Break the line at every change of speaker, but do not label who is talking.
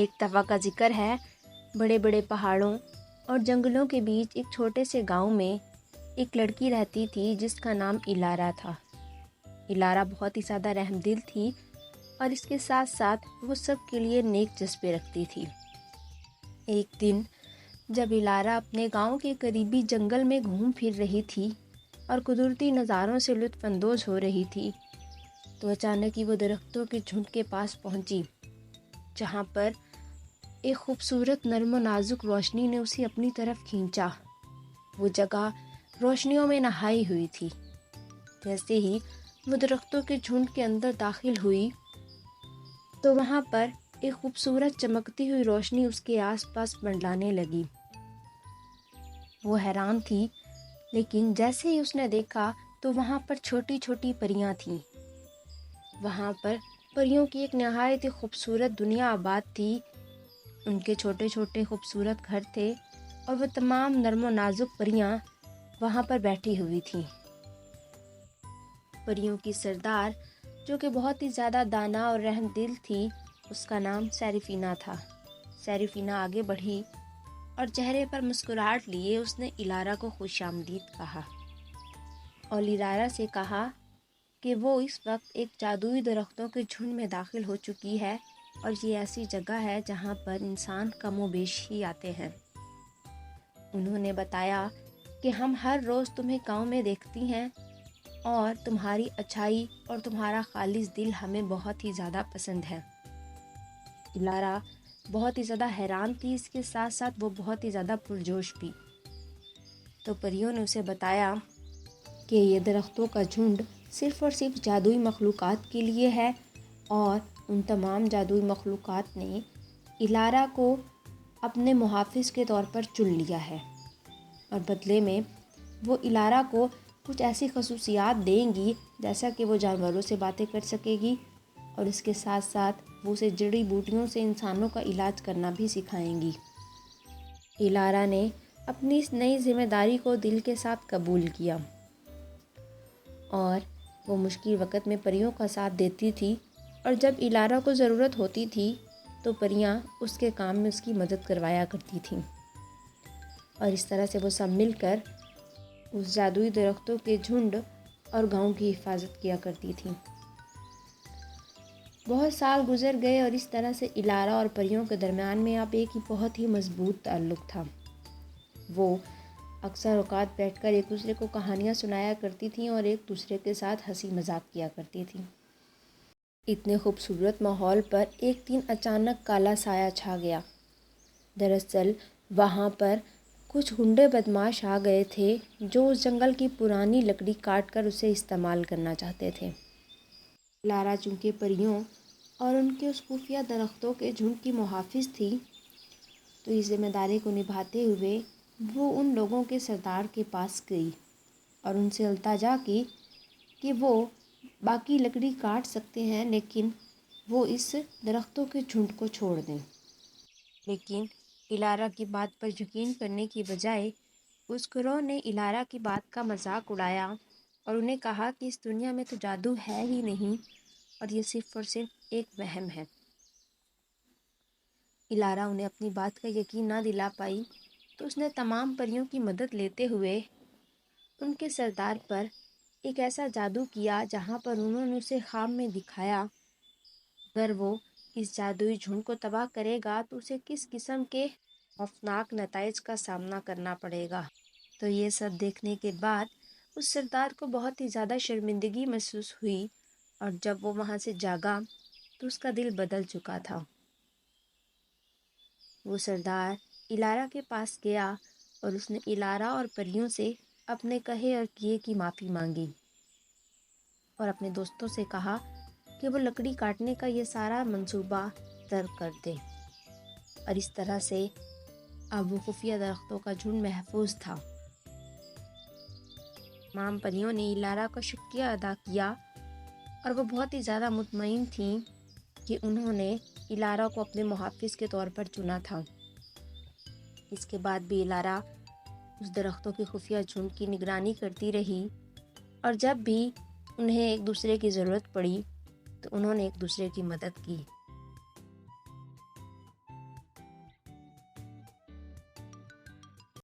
ایک دفعہ کا ذکر ہے، بڑے بڑے پہاڑوں اور جنگلوں کے بیچ ایک چھوٹے سے گاؤں میں ایک لڑکی رہتی تھی جس کا نام الارا تھا۔ الارا بہت ہی زیادہ رحم دل تھی اور اس کے ساتھ ساتھ وہ سب کے لیے نیک جذبے رکھتی تھی۔ ایک دن جب الارا اپنے گاؤں کے قریبی جنگل میں گھوم پھر رہی تھی اور قدرتی نظاروں سے لطف اندوز ہو رہی تھی تو اچانک ہی وہ درختوں کے جھنڈ کے پاس پہنچی، جہاں پر ایک خوبصورت نرم و نازک روشنی نے اسے اپنی طرف کھینچا۔ وہ جگہ روشنیوں میں نہائی ہوئی تھی۔ جیسے ہی وہ درختوں کے جھنڈ کے اندر داخل ہوئی تو وہاں پر ایک خوبصورت چمکتی ہوئی روشنی اس کے آس پاس منڈلانے لگی۔ وہ حیران تھی، لیکن جیسے ہی اس نے دیکھا تو وہاں پر چھوٹی چھوٹی پریاں تھیں۔ وہاں پر پریوں کی ایک نہایت ہی خوبصورت دنیا آباد تھی۔ ان کے چھوٹے چھوٹے خوبصورت گھر تھے اور وہ تمام نرم و نازک پریاں وہاں پر بیٹھی ہوئی تھیں۔ پریوں کی سردار جو کہ بہت ہی زیادہ دانا اور رحم دل تھی، اس کا نام سیریفینا تھا۔ سیریفینا آگے بڑھی اور چہرے پر مسکراہٹ لیے اس نے الارا کو خوش آمدید کہا اور الارا سے کہا کہ وہ اس وقت ایک جادوئی درختوں کے جھنڈ میں داخل ہو چکی ہے اور یہ ایسی جگہ ہے جہاں پر انسان کم و بیش ہی آتے ہیں۔ انہوں نے بتایا کہ ہم ہر روز تمہیں گاؤں میں دیکھتی ہیں اور تمہاری اچھائی اور تمہارا خالص دل ہمیں بہت ہی زیادہ پسند ہے۔ الارا بہت ہی زیادہ حیران تھی، اس کے ساتھ ساتھ وہ بہت ہی زیادہ پرجوش بھی۔ تو پریوں نے اسے بتایا کہ یہ درختوں کا جھنڈ صرف اور صرف جادوئی مخلوقات کے لیے ہے اور ان تمام جادوئی مخلوقات نے الارا کو اپنے محافظ کے طور پر چن لیا ہے اور بدلے میں وہ الارا کو کچھ ایسی خصوصیات دیں گی جیسا کہ وہ جانوروں سے باتیں کر سکے گی اور اس کے ساتھ ساتھ وہ اسے جڑی بوٹیوں سے انسانوں کا علاج کرنا بھی سکھائیں گی۔ الارا نے اپنی اس نئی ذمہ داری کو دل کے ساتھ قبول کیا اور وہ مشکل وقت میں پریوں کا ساتھ دیتی تھی اور جب الارا کو ضرورت ہوتی تھی تو پریاں اس کے کام میں اس کی مدد کروایا کرتی تھیں اور اس طرح سے وہ سب مل کر اس جادوئی درختوں کے جھنڈ اور گاؤں کی حفاظت کیا کرتی تھیں۔ بہت سال گزر گئے اور اس طرح سے الارا اور پریوں کے درمیان میں اب ایک بہت ہی مضبوط تعلق تھا۔ وہ اکثر اوقات بیٹھ کر ایک دوسرے کو کہانیاں سنایا کرتی تھیں اور ایک دوسرے کے ساتھ ہنسی مذاق کیا کرتی تھیں۔ اتنے خوبصورت ماحول پر ایک دن اچانک کالا سایہ چھا گیا۔ دراصل وہاں پر کچھ غنڈے بدماش آ گئے تھے جو اس جنگل کی پرانی لکڑی کاٹ کر اسے استعمال کرنا چاہتے تھے۔ الارا چونکہ پریوں اور ان کے اس خفیہ درختوں کے جھنڈ کی محافظ تھی تو اس ذمہ داری کو نبھاتے ہوئے وہ ان لوگوں کے سردار کے پاس گئی اور ان سے التجا کی کہ وہ باقی لکڑی کاٹ سکتے ہیں لیکن وہ اس درختوں کے جھنڈ کو چھوڑ دیں۔ لیکن الارا کی بات پر یقین کرنے کی بجائے اس گروہ نے الارا کی بات کا مذاق اڑایا اور انہیں کہا کہ اس دنیا میں تو جادو ہے ہی نہیں اور یہ صرف اور صرف ایک وہم ہے۔ الارا انہیں اپنی بات کا یقین نہ دلا پائی تو اس نے تمام پریوں کی مدد لیتے ہوئے ان کے سردار پر ایک ایسا جادو کیا جہاں پر انہوں نے اسے خواب میں دکھایا اگر وہ اس جادوئی جھنڈ کو تباہ کرے گا تو اسے کس قسم کے خوفناک نتائج کا سامنا کرنا پڑے گا۔ تو یہ سب دیکھنے کے بعد اس سردار کو بہت ہی زیادہ شرمندگی محسوس ہوئی اور جب وہ وہاں سے جاگا تو اس کا دل بدل چکا تھا۔ وہ سردار الارا کے پاس گیا اور اس نے الارا اور پریوں سے اپنے کہے اور کیے کی معافی مانگی اور اپنے دوستوں سے کہا کہ وہ لکڑی کاٹنے کا یہ سارا منصوبہ ترک کر دے اور اس طرح سے اب وہ خفیہ درختوں کا جھنڈ محفوظ تھا۔ تمام پریوں نے الارا کا شکریہ ادا کیا اور وہ بہت ہی زیادہ مطمئن تھیں کہ انہوں نے الارا کو اپنے محافظ کے طور پر چنا تھا۔ اس کے بعد بھی الارا اس درختوں کے خفیہ جھنڈ کی نگرانی کرتی رہی اور جب بھی انہیں ایک دوسرے کی ضرورت پڑی تو انہوں نے ایک دوسرے کی مدد کی۔